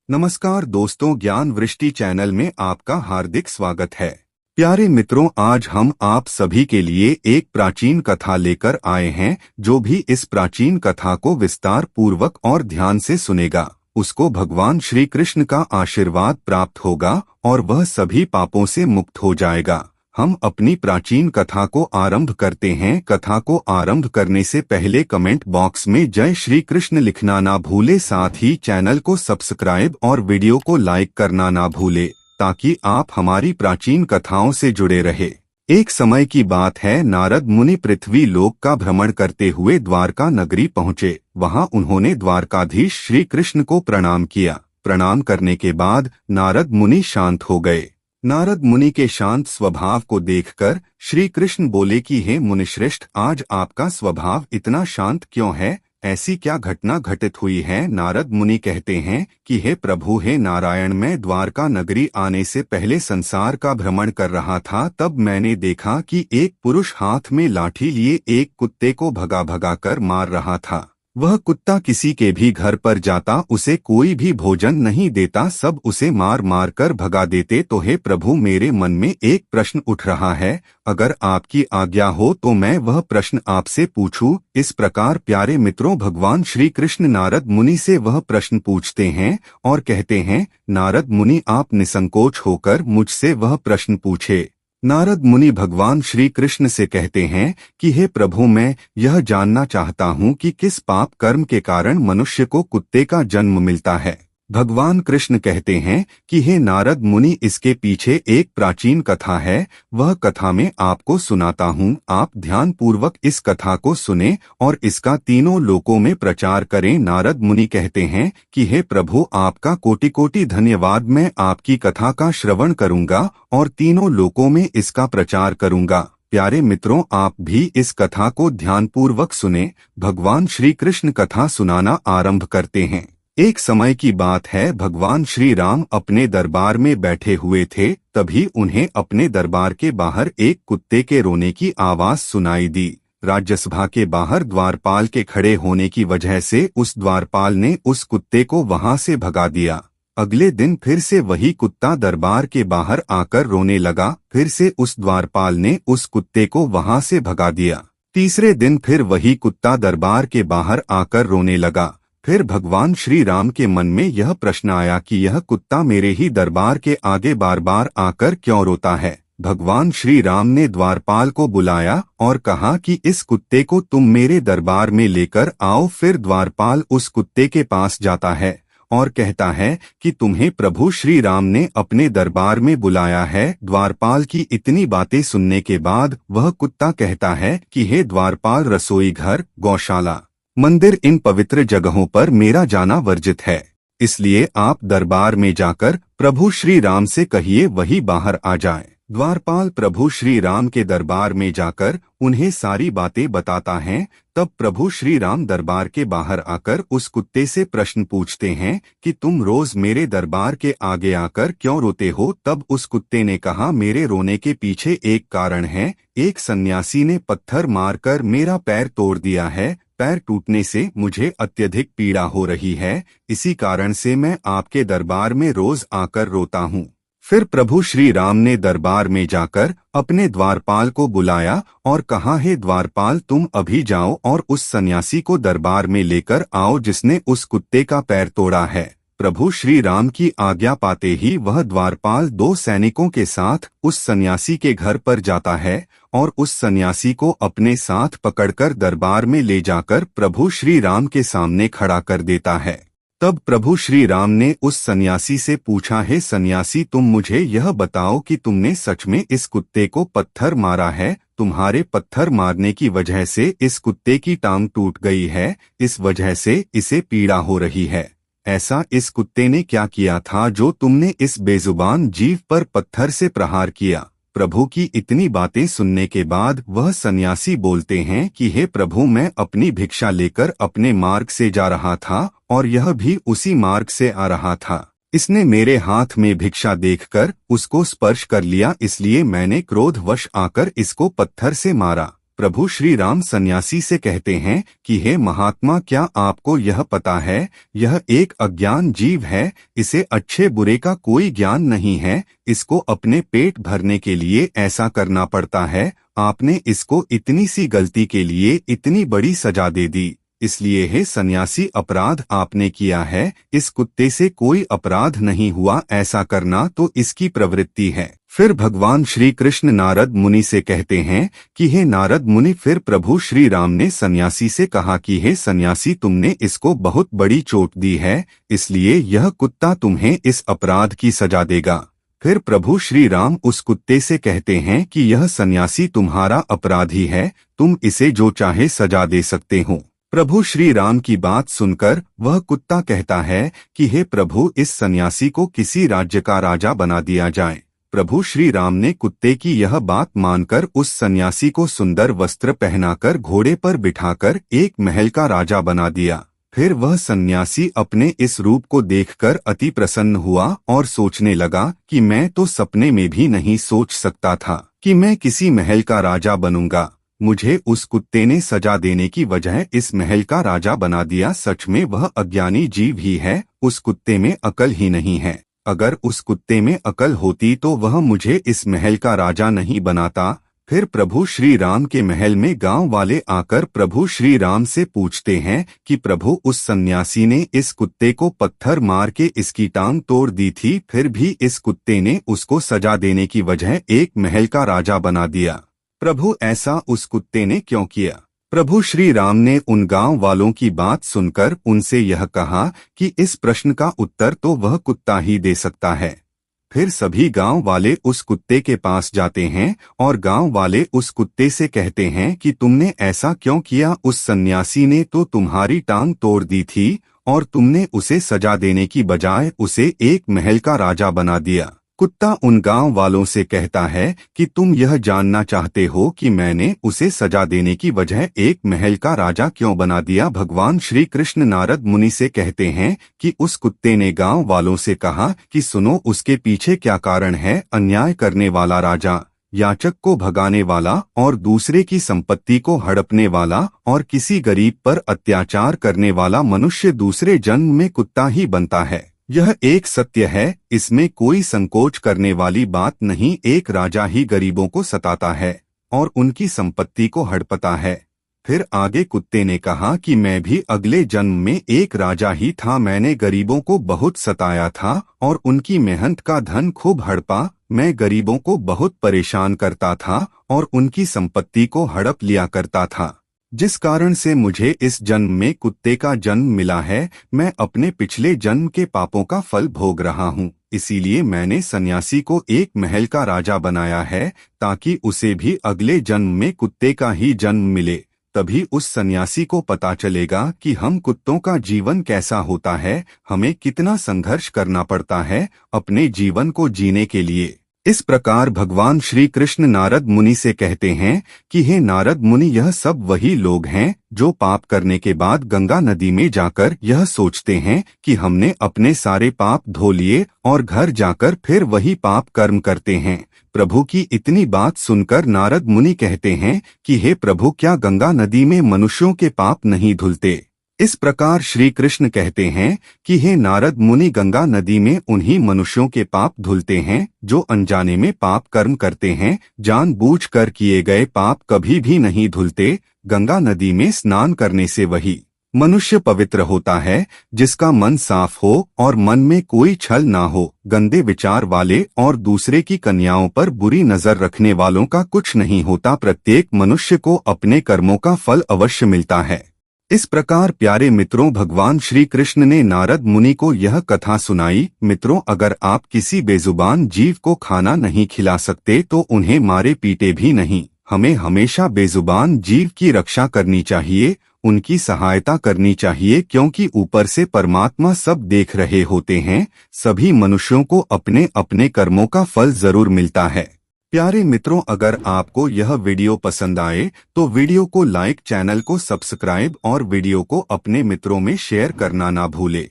नमस्कार दोस्तों, ज्ञान वृष्टि चैनल में आपका हार्दिक स्वागत है। प्यारे मित्रों, आज हम आप सभी के लिए एक प्राचीन कथा लेकर आए हैं। जो भी इस प्राचीन कथा को विस्तार पूर्वक और ध्यान से सुनेगा उसको भगवान श्री कृष्ण का आशीर्वाद प्राप्त होगा और वह सभी पापों से मुक्त हो जाएगा। हम अपनी प्राचीन कथा को आरंभ करते हैं। कथा को आरंभ करने से पहले कमेंट बॉक्स में जय श्री कृष्ण लिखना ना भूले, साथ ही चैनल को सब्सक्राइब और वीडियो को लाइक करना ना भूले ताकि आप हमारी प्राचीन कथाओं से जुड़े रहे। एक समय की बात है, नारद मुनि पृथ्वी लोक का भ्रमण करते हुए द्वारका नगरी पहुँचे। वहां उन्होंने द्वारकाधीश श्री कृष्ण को प्रणाम किया। प्रणाम करने के बाद नारद मुनि शांत हो गए। नारद मुनि के शांत स्वभाव को देखकर श्री कृष्ण बोले कि हे मुनिश्रेष्ठ, आज आपका स्वभाव इतना शांत क्यों है? ऐसी क्या घटना घटित हुई है? नारद मुनि कहते हैं कि हे प्रभु, हे नारायण, मैं द्वारका नगरी आने से पहले संसार का भ्रमण कर रहा था। तब मैंने देखा कि एक पुरुष हाथ में लाठी लिए एक कुत्ते को भगा भगा कर मार रहा था। वह कुत्ता किसी के भी घर पर जाता, उसे कोई भी भोजन नहीं देता, सब उसे मार मार कर भगा देते। तो हे प्रभु, मेरे मन में एक प्रश्न उठ रहा है, अगर आपकी आज्ञा हो तो मैं वह प्रश्न आपसे पूछूं। इस प्रकार प्यारे मित्रों, भगवान श्री कृष्ण नारद मुनि से वह प्रश्न पूछते हैं और कहते हैं, नारद मुनि आप निसंकोच होकर मुझसे वह प्रश्न पूछे। नारद मुनि भगवान श्री कृष्ण से कहते हैं कि हे प्रभु, मैं यह जानना चाहता हूँ कि किस पाप कर्म के कारण मनुष्य को कुत्ते का जन्म मिलता है। भगवान कृष्ण कहते हैं कि हे नारद मुनि, इसके पीछे एक प्राचीन कथा है, वह कथा मैं आपको सुनाता हूँ। आप ध्यान पूर्वक इस कथा को सुने और इसका तीनों लोकों में प्रचार करें। नारद मुनि कहते हैं कि हे प्रभु, आपका कोटि कोटि धन्यवाद। मैं आपकी कथा का श्रवण करूँगा और तीनों लोकों में इसका प्रचार करूँगा। प्यारे मित्रों, आप भी इस कथा को ध्यानपूर्वक सुने। भगवान श्री कृष्ण कथा सुनाना आरंभ करते हैं। एक समय की बात है, भगवान श्री राम अपने दरबार में बैठे हुए थे। तभी उन्हें अपने दरबार के बाहर एक कुत्ते के रोने की आवाज सुनाई दी। राज्यसभा के बाहर द्वारपाल के खड़े होने की वजह से उस द्वारपाल ने उस कुत्ते को वहां से भगा दिया। अगले दिन फिर से वही कुत्ता दरबार के बाहर आकर रोने लगा। फिर से उस द्वारपाल ने उस कुत्ते को वहां से भगा दिया। तीसरे दिन फिर वही कुत्ता दरबार के बाहर आकर रोने लगा। फिर भगवान श्री राम के मन में यह प्रश्न आया कि यह कुत्ता मेरे ही दरबार के आगे बार बार आकर क्यों रोता है। भगवान श्री राम ने द्वारपाल को बुलाया और कहा कि इस कुत्ते को तुम मेरे दरबार में लेकर आओ। फिर द्वारपाल उस कुत्ते के पास जाता है और कहता है कि तुम्हें प्रभु श्री राम ने अपने दरबार में बुलाया है। द्वारपाल की इतनी बातें सुनने के बाद वह कुत्ता कहता है कि हे द्वारपाल, रसोई घर, गौशाला, मंदिर, इन पवित्र जगहों पर मेरा जाना वर्जित है। इसलिए आप दरबार में जाकर प्रभु श्री राम से कहिए वही बाहर आ जाए। द्वारपाल प्रभु श्री राम के दरबार में जाकर उन्हें सारी बातें बताता है। तब प्रभु श्री राम दरबार के बाहर आकर उस कुत्ते से प्रश्न पूछते हैं कि तुम रोज मेरे दरबार के आगे आकर क्यों रोते हो। तब उस कुत्ते ने कहा, मेरे रोने के पीछे एक कारण है। एक सन्यासी ने पत्थर मारकर मेरा पैर तोड़ दिया है। पैर टूटने से मुझे अत्यधिक पीड़ा हो रही है। इसी कारण से मैं आपके दरबार में रोज आकर रोता हूँ। फिर प्रभु श्री राम ने दरबार में जाकर अपने द्वारपाल को बुलाया और कहा, हे द्वारपाल, तुम अभी जाओ और उस सन्यासी को दरबार में लेकर आओ जिसने उस कुत्ते का पैर तोड़ा है। प्रभु श्री राम की आज्ञा पाते ही वह द्वारपाल 2 सैनिकों के साथ उस सन्यासी के घर पर जाता है और उस सन्यासी को अपने साथ पकड़कर दरबार में ले जाकर प्रभु श्री राम के सामने खड़ा कर देता है। तब प्रभु श्री राम ने उस सन्यासी से पूछा, हे सन्यासी, तुम मुझे यह बताओ कि तुमने सच में इस कुत्ते को पत्थर मारा है। तुम्हारे पत्थर मारने की वजह से इस कुत्ते की टांग टूट गई है, इस वजह से इसे पीड़ा हो रही है। ऐसा इस कुत्ते ने क्या किया था जो तुमने इस बेजुबान जीव पर पत्थर से प्रहार किया। प्रभु की इतनी बातें सुनने के बाद वह सन्यासी बोलते हैं कि हे प्रभु, मैं अपनी भिक्षा लेकर अपने मार्ग से जा रहा था और यह भी उसी मार्ग से आ रहा था। इसने मेरे हाथ में भिक्षा देखकर उसको स्पर्श कर लिया, इसलिए मैंने क्रोधवश आकर इसको पत्थर से मारा। प्रभु श्री राम सन्यासी से कहते हैं कि हे महात्मा, क्या आपको यह पता है, यह एक अज्ञान जीव है, इसे अच्छे बुरे का कोई ज्ञान नहीं है, इसको अपने पेट भरने के लिए ऐसा करना पड़ता है। आपने इसको इतनी सी गलती के लिए इतनी बड़ी सजा दे दी, इसलिए हे सन्यासी, अपराध आपने किया है, इस कुत्ते से कोई अपराध नहीं हुआ, ऐसा करना तो इसकी प्रवृत्ति है। फिर भगवान श्री कृष्ण नारद मुनि से कहते हैं कि हे नारद मुनि, फिर प्रभु श्री राम ने सन्यासी से कहा कि हे सन्यासी, तुमने इसको बहुत बड़ी चोट दी है, इसलिए यह कुत्ता तुम्हें इस अपराध की सजा देगा। फिर प्रभु श्री राम उस कुत्ते से कहते हैं कि यह सन्यासी तुम्हारा अपराधी है, तुम इसे जो चाहे सजा दे सकते हो। प्रभु श्री राम की बात सुनकर वह कुत्ता कहता है कि हे प्रभु, इस सन्यासी को किसी राज्य का राजा बना दिया जाए। प्रभु श्री राम ने कुत्ते की यह बात मानकर उस सन्यासी को सुंदर वस्त्र पहनाकर घोड़े पर बिठाकर एक महल का राजा बना दिया। फिर वह सन्यासी अपने इस रूप को देखकर अति प्रसन्न हुआ और सोचने लगा कि मैं तो सपने में भी नहीं सोच सकता था कि मैं किसी महल का राजा बनूंगा। मुझे उस कुत्ते ने सजा देने की वजह इस महल का राजा बना दिया। सच में वह अज्ञानी जीव ही है, उस कुत्ते में अकल ही नहीं है। अगर उस कुत्ते में अकल होती तो वह मुझे इस महल का राजा नहीं बनाता। फिर प्रभु श्री राम के महल में गांव वाले आकर प्रभु श्री राम से पूछते हैं कि प्रभु, उस सन्यासी ने इस कुत्ते को पत्थर मार के इसकी टांग तोड़ दी थी, फिर भी इस कुत्ते ने उसको सजा देने की वजह एक महल का राजा बना दिया। प्रभु, ऐसा उस कुत्ते ने क्यों किया? प्रभु श्री राम ने उन गांव वालों की बात सुनकर उनसे यह कहा कि इस प्रश्न का उत्तर तो वह कुत्ता ही दे सकता है। फिर सभी गांव वाले उस कुत्ते के पास जाते हैं और गांव वाले उस कुत्ते से कहते हैं कि तुमने ऐसा क्यों किया? उस सन्यासी ने तो तुम्हारी टांग तोड़ दी थी और तुमने उसे सजा देने की बजाय उसे एक महल का राजा बना दिया। कुत्ता उन गांव वालों से कहता है कि तुम यह जानना चाहते हो कि मैंने उसे सजा देने की वजह एक महल का राजा क्यों बना दिया? भगवान श्री कृष्ण नारद मुनि से कहते हैं कि उस कुत्ते ने गांव वालों से कहा कि सुनो, उसके पीछे क्या कारण है? अन्याय करने वाला राजा, याचक को भगाने वाला और दूसरे की संपत्ति को हड़पने वाला और किसी गरीब पर अत्याचार करने वाला मनुष्य दूसरे जन्म में कुत्ता ही बनता है। यह एक सत्य है, इसमें कोई संकोच करने वाली बात नहीं। एक राजा ही गरीबों को सताता है और उनकी संपत्ति को हड़पता है। फिर आगे कुत्ते ने कहा कि मैं भी अगले जन्म में एक राजा ही था, मैंने गरीबों को बहुत सताया था और उनकी मेहनत का धन खूब हड़पा। मैं गरीबों को बहुत परेशान करता था और उनकी संपत्ति को हड़प लिया करता था, जिस कारण से मुझे इस जन्म में कुत्ते का जन्म मिला है। मैं अपने पिछले जन्म के पापों का फल भोग रहा हूँ, इसीलिए मैंने सन्यासी को एक महल का राजा बनाया है ताकि उसे भी अगले जन्म में कुत्ते का ही जन्म मिले। तभी उस सन्यासी को पता चलेगा कि हम कुत्तों का जीवन कैसा होता है, हमें कितना संघर्ष करना पड़ता है अपने जीवन को जीने के लिए। इस प्रकार भगवान श्री कृष्ण नारद मुनि से कहते हैं कि हे नारद मुनि, यह सब वही लोग हैं जो पाप करने के बाद गंगा नदी में जाकर यह सोचते हैं कि हमने अपने सारे पाप धो लिए और घर जाकर फिर वही पाप कर्म करते हैं। प्रभु की इतनी बात सुनकर नारद मुनि कहते हैं कि हे प्रभु, क्या गंगा नदी में मनुष्यों के पाप नहीं धुलते? इस प्रकार श्री कृष्ण कहते हैं कि हे नारद मुनि, गंगा नदी में उन्हीं मनुष्यों के पाप धुलते हैं जो अनजाने में पाप कर्म करते हैं। जानबूझकर किए गए पाप कभी भी नहीं धुलते। गंगा नदी में स्नान करने से वही मनुष्य पवित्र होता है जिसका मन साफ हो और मन में कोई छल ना हो। गंदे विचार वाले और दूसरे की कन्याओं पर बुरी नजर रखने वालों का कुछ नहीं होता। प्रत्येक मनुष्य को अपने कर्मों का फल अवश्य मिलता है। इस प्रकार प्यारे मित्रों, भगवान श्री कृष्ण ने नारद मुनि को यह कथा सुनाई। मित्रों, अगर आप किसी बेजुबान जीव को खाना नहीं खिला सकते तो उन्हें मारे पीटे भी नहीं। हमें हमेशा बेजुबान जीव की रक्षा करनी चाहिए, उनकी सहायता करनी चाहिए, क्योंकि ऊपर से परमात्मा सब देख रहे होते हैं। सभी मनुष्यों को अपने अपने कर्मों का फल जरूर मिलता है। प्यारे मित्रों, अगर आपको यह वीडियो पसंद आए तो वीडियो को लाइक, चैनल को सब्सक्राइब और वीडियो को अपने मित्रों में शेयर करना ना भूले।